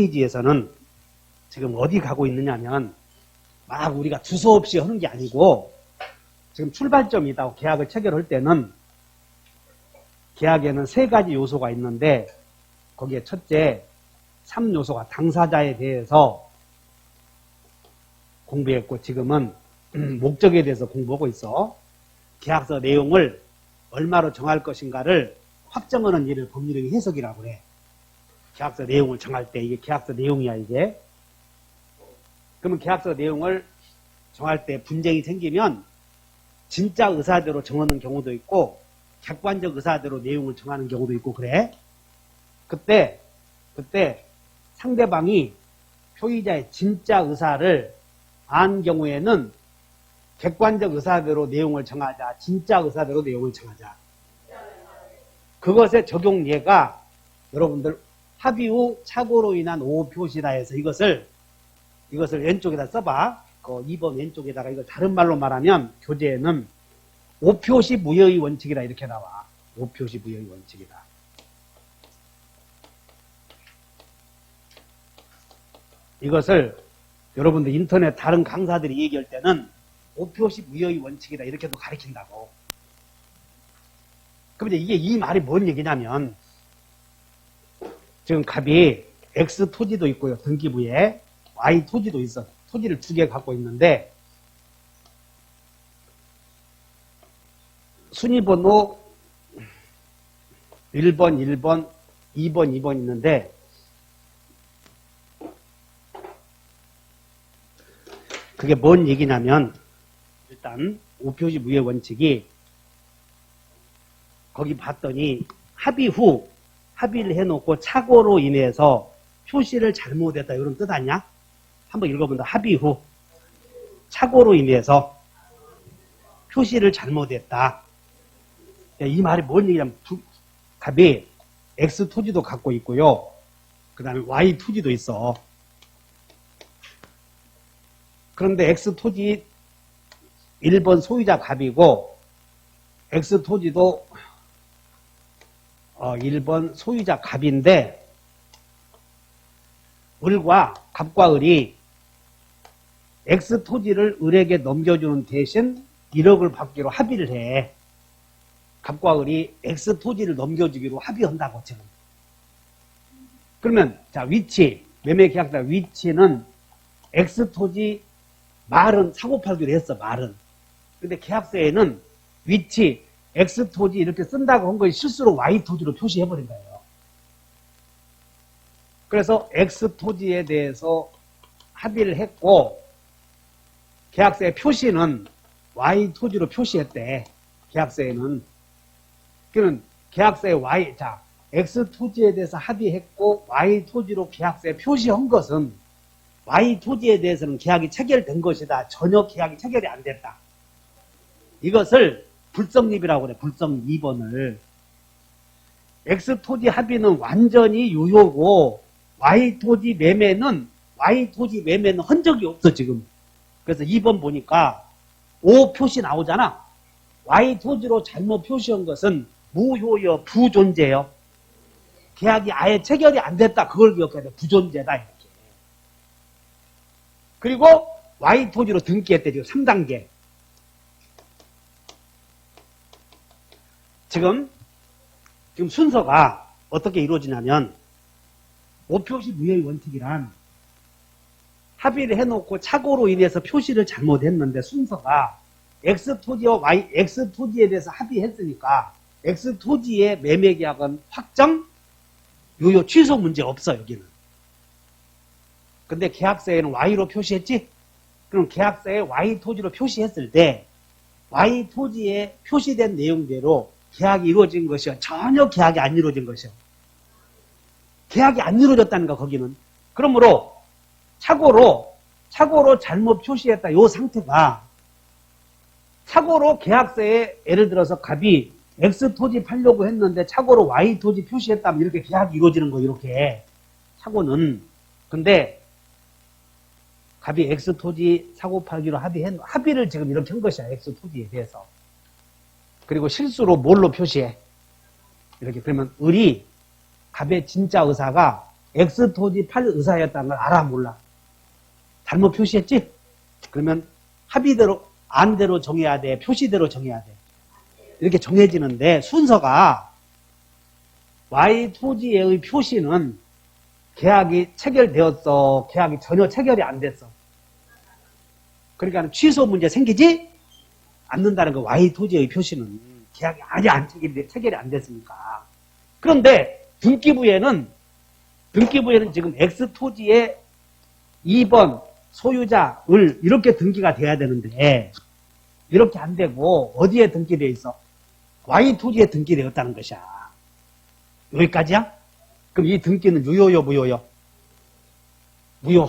페이지에서는 지금 어디 가고 있느냐면 막 우리가 두서없이 하는 게 아니고 지금 출발점이 있다고 계약을 체결할 때는 계약에는 3가지 요소가 있는데 거기에 첫째 3요소가 당사자에 대해서 공부했고 지금은 목적에 대해서 공부하고 있어. 계약서 내용을 얼마로 정할 것인가를 확정하는 일을 법률의 해석이라고 그래. 계약서 내용을 정할 때 이게 계약서 내용이야 이게. 그러면 계약서 내용을 정할 때 분쟁이 생기면 진짜 의사대로 정하는 경우도 있고 객관적 의사대로 내용을 정하는 경우도 있고 그래. 그때 상대방이 표의자의 진짜 의사를 안 경우에는 객관적 의사대로 내용을 정하자, 진짜 의사대로 내용을 정하자. 그것의 적용 예가 여러분들 합의 후 착오로 인한 오표시다 해서 이것을 왼쪽에다 써봐. 그 2번 왼쪽에다가 이걸 다른 말로 말하면 교재에는 오표시 무효의 원칙이다 이렇게 나와. 오표시 무효의 원칙이다. 이것을 여러분들 인터넷 다른 강사들이 얘기할 때는 오표시 무효의 원칙이다 이렇게도 가르친다고. 그럼 이제 이 말이 뭔 얘기냐면 지금 갑이 X 토지도 있고요. 등기부에 Y 토지도 있어. 토지를 2개 갖고 있는데 순위번호 1번, 1번, 2번, 2번 있는데 그게 뭔 얘기냐면 일단 오표시 무효 원칙이 거기 봤더니 합의 후 합의를 해놓고 착오로 인해서 표시를 잘못했다 이런 뜻 아니야? 한번 읽어본다. 합의 후 착오로 인해서 표시를 잘못했다. 이 말이 뭔 얘기냐면 갑이 X 토지도 갖고 있고요. 그 다음에 Y 토지도 있어. 그런데 X 토지 1번 소유자 갑이고 X 토지도 1번 소유자 갑인데 갑과 을이 X 토지를 을에게 넘겨주는 대신 1억을 받기로 합의를 해. 갑과 을이 X 토지를 넘겨주기로 합의한다고 지금. 그러면 자 위치 매매계약자 위치는 X 토지 말은 사고팔기로 했어 말은. 근데 계약서에는 위치 X 토지 이렇게 쓴다고 한 것이 실수로 Y 토지로 표시해버린 거예요. 그래서 X 토지에 대해서 합의를 했고 계약서의 표시는 Y 토지로 표시했대. 계약서에는. 그러면 계약서의 Y, 자, X 토지에 대해서 합의했고 Y 토지로 계약서에 표시한 것은 Y 토지에 대해서는 계약이 체결된 것이다. 전혀 계약이 체결이 안 됐다. 이것을 불성립이라고 그래. 불성립 2번을. X 토지 합의는 완전히 유효고 Y 토지 매매는 한 적이 없어 지금. 그래서 2번 보니까 O 표시 나오잖아. Y 토지로 잘못 표시한 것은 무효여 부존재요. 계약이 아예 체결이 안 됐다. 그걸 기억해야 돼. 부존재다 이렇게. 그리고 Y 토지로 등기했대. 지금 3단계. 지금 순서가 어떻게 이루어지냐면 오표시 무효의 원칙이란 합의를 해놓고 착오로 인해서 표시를 잘못했는데 순서가 X 토지에 대해서 합의했으니까 X 토지의 매매계약은 확정, 유효, 취소 문제 없어 여기는. 근데 계약서에는 Y로 표시했지? 그럼 계약서에 Y 토지로 표시했을 때 Y 토지에 표시된 내용대로 계약이 이루어진 것이요. 전혀 계약이 안 이루어진 것이요. 계약이 안 이루어졌다는 거 거기는. 그러므로 착오로 잘못 표시했다. 이 상태가 착오로 계약서에 예를 들어서 갑이 X 토지 팔려고 했는데 착오로 Y 토지 표시했다면 이렇게 계약이 이루어지는 거 이렇게 착오는. 근데 갑이 X 토지 사고 팔기로 합의를 지금 이렇게 한 것이야. X 토지에 대해서. 그리고 실수로 뭘로 표시해? 이렇게. 그러면 을이 갑의 진짜 의사가 X토지 팔 의사였다는 걸 알아 몰라? 잘못 표시했지? 그러면 합의대로 안대로 정해야 돼? 표시대로 정해야 돼? 이렇게 정해지는데 순서가 Y 토지의 표시는 계약이 체결되었어? 계약이 전혀 체결이 안 됐어? 그러니까 취소 문제 생기지 않는다는 거. Y 토지의 표시는 계약이 아직 체결이 안 됐으니까. 그런데 등기부에는 지금 X 토지의 2번 소유자 을 이렇게 등기가 돼야 되는데 이렇게 안 되고 어디에 등기되어 있어? Y 토지에 등기되었다는 것이야. 여기까지야? 그럼 이 등기는 유효요, 무효요? 무효.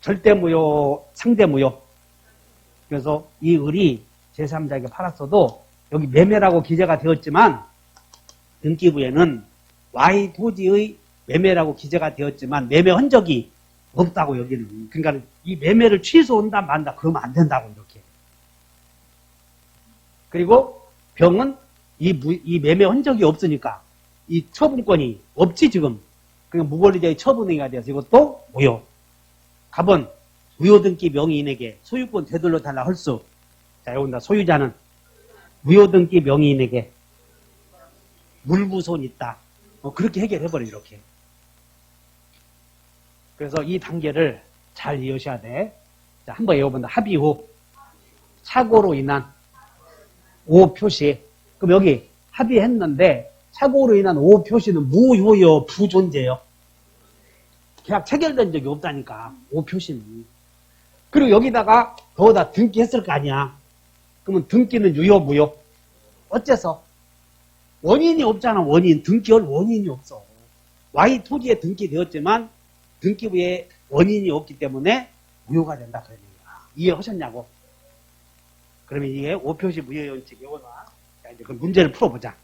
절대 무효, 상대 무효. 그래서 이 을이 제3자에게 팔았어도 여기 매매라고 기재가 되었지만 등기부에는 Y 토지의 매매라고 기재가 되었지만 매매 흔적이 없다고 여기는. 그러니까 이 매매를 취소한다 만다 그러면 안 된다고 이렇게. 그리고 병은 이 매매 흔적이 없으니까 이 처분권이 없지 지금. 그러니까 무권리자의 처분행위가 되어서 이것도 무효. 갑은 무효등기 명의인에게 소유권 되돌려 달라 할 수. 자, 여기다 소유자는 무효등기 명의인에게 물부손 있다. 그렇게 해결해버려 이렇게. 그래서 이 단계를 잘 이해하셔야 돼. 자, 한번 외워본다. 합의 후 착오로 인한 오호 표시. 그럼 여기 합의했는데 착오로 인한 오호 표시는 무효요, 부존재요? 계약 체결된 적이 없다니까. 오호 표시는. 그리고 여기다가 더다 등기했을 거 아니야. 그러면 등기는 유효, 무효? 어째서? 원인이 없잖아. 원인. 등기할 원인이 없어. Y 토지에 등기되었지만 등기부에 원인이 없기 때문에 무효가 된다. 그런 얘기야. 이해하셨냐고? 그러면 이게 오표시 무효원칙 이거나. 자, 이제 그 문제를 풀어보자.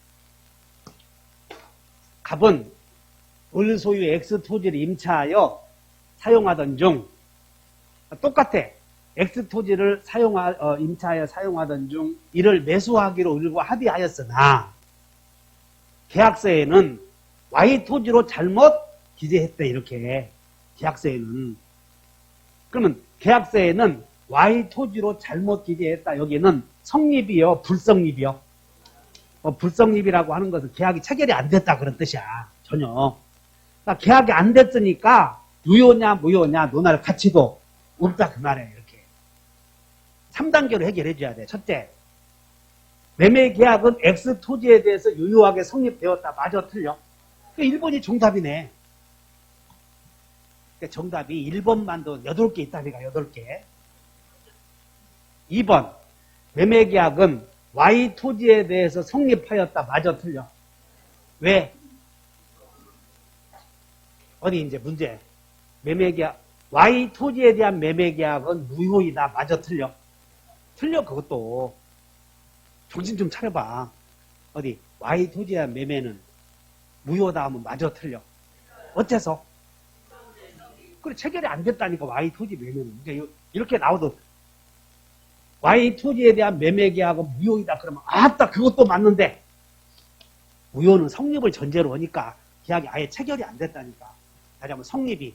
갑은 을 소유의 X 토지를 임차하여 사용하던 중 똑같아. X 토지를 임차하여 사용하던 중 이를 매수하기로 을과 합의하였으나 계약서에는 Y 토지로 잘못 기재했대. 이렇게 계약서에는. 그러면 계약서에는 Y 토지로 잘못 기재했다. 여기는 성립이요, 불성립이요? 불성립이라고 하는 것은 계약이 체결이 안 됐다 그런 뜻이야. 전혀. 그러니까 계약이 안 됐으니까 유효냐 무효냐 논할 가치도 없다 그 말이에요. 이렇게 3단계로 해결해 줘야 돼. 첫째, 매매 계약은 X 토지에 대해서 유효하게 성립되었다. 맞아 틀려? 1번이 정답이네. 정답이 1번만도 8개 있다니까. 8개. 2번, 매매 계약은 Y 토지에 대해서 성립하였다. 맞아 틀려? 왜? 어디 이제 문제. 매매 계약, Y 토지에 대한 매매 계약은 무효이다. 맞아 틀려? 틀려. 그것도. 정신 좀 차려봐. 어디 Y 토지에 대한 매매는 무효다 하면 맞아 틀려? 어째서? 그래, 체결이 안 됐다니까. Y 토지 매매는. 그러니까 이렇게 나오도 Y 토지에 대한 매매 계약은 무효이다. 그러면 아따 그것도 맞는데 무효는 성립을 전제로 하니까 계약이 아예 체결이 안 됐다니까. 다시 한번 성립이.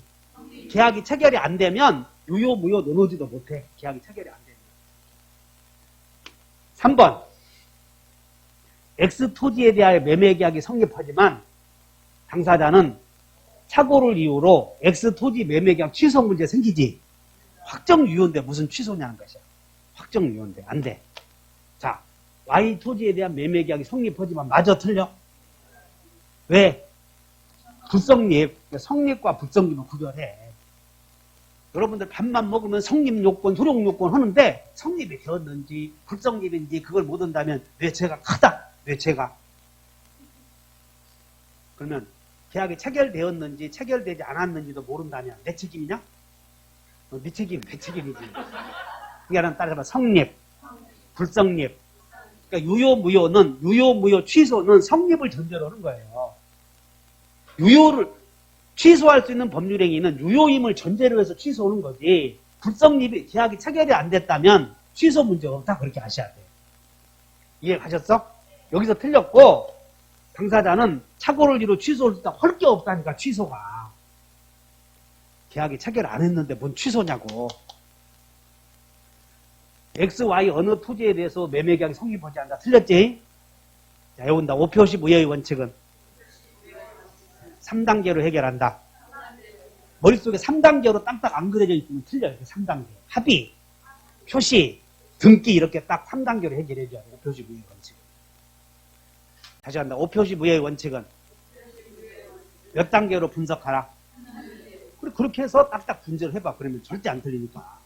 계약이 체결이 안 되면 유효 무효 논하지도 못해. 계약이 체결이 안 되면. 3번. X 토지에 대하여 매매 계약이 성립하지만 당사자는 착오를 이유로 X 토지 매매 계약 취소 문제 생기지. 확정 유효인데 무슨 취소냐는 것이야. 확정 유효인데 안 돼. 자, Y 토지에 대한 매매 계약이 성립하지만 마저 틀려. 왜? 불성립. 성립과 불성립은 구별해. 여러분들 밥만 먹으면 성립 요건, 효력 요건 하는데 성립이 되었는지 불성립인지 그걸 못 한다면 왜 죄가 크다. 왜 죄가? 그러면 계약이 체결되었는지 체결되지 않았는지도 모른다면 내 책임이냐? 네 책임, 내 책임이지. 그러니까 따라서 성립, 불성립. 그러니까 유효, 무효는, 유효, 무효, 취소는 성립을 전제로 하는 거예요. 유효를, 취소할 수 있는 법률행위는 유효임을 전제로 해서 취소하는 거지. 불성립이, 계약이 체결이 안 됐다면 취소 문제가 없다. 그렇게 아셔야 돼요. 이해가셨어? 여기서 틀렸고, 당사자는 착오를 이루 취소할 수 있다. 할 게 없다니까, 취소가. 계약이 체결 안 했는데 뭔 취소냐고. X, Y 어느 토지에 대해서 매매 계약이 성립하지 않는다. 틀렸지? 자, 여기다 5표시 무효의 원칙은 3단계로 해결한다. 머릿속에 3단계로 딱딱 안 그려져 있으면 틀려요. 3단계. 합의, 표시, 등기 이렇게 딱 3단계로 해결해줘야 돼요. 5표시 무효의 원칙은. 다시 한다. 5표시 무효의 원칙은 몇 단계로 분석하라? 그렇게 해서 딱딱 분석을 해봐. 그러면 절대 안 틀리니까.